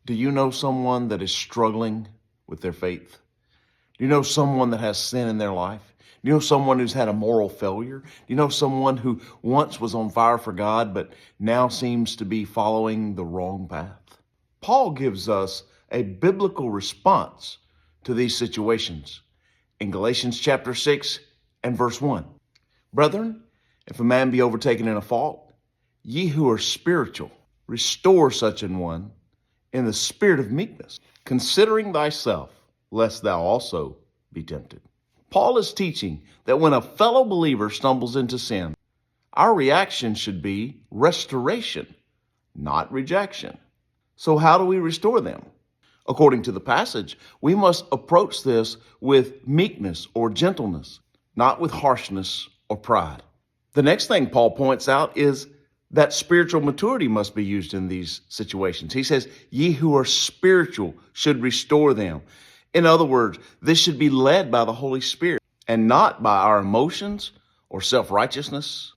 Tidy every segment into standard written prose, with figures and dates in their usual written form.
Do you know someone that is struggling with their faith? Do you know someone that has sin in their life? Do you know someone who's had a moral failure? Do you know someone who once was on fire for God, but now seems to be following the wrong path? Paul gives us a biblical response to these situations in Galatians chapter 6 and verse 1. Brethren, if a man be overtaken in a fault, ye who are spiritual, restore such an one in the spirit of meekness, considering thyself, lest thou also be tempted. Paul is teaching that when a fellow believer stumbles into sin, our reaction should be restoration, not rejection. So how do we restore them? According to the passage, we must approach this with meekness or gentleness, not with harshness or pride. The next thing Paul points out is that spiritual maturity must be used in these situations. He says, ye who are spiritual should restore them. In other words, this should be led by the Holy Spirit and not by our emotions or self-righteousness.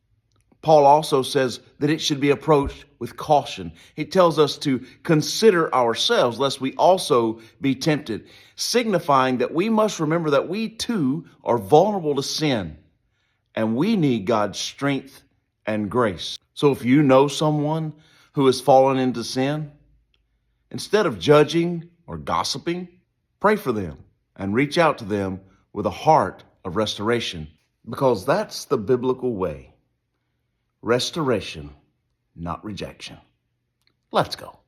Paul also says that it should be approached with caution. He tells us to consider ourselves lest we also be tempted, signifying that we must remember that we too are vulnerable to sin and we need God's strength and grace. So if you know someone who has fallen into sin, instead of judging or gossiping, pray for them and reach out to them with a heart of restoration, because that's the biblical way. Restoration, not rejection. Let's go.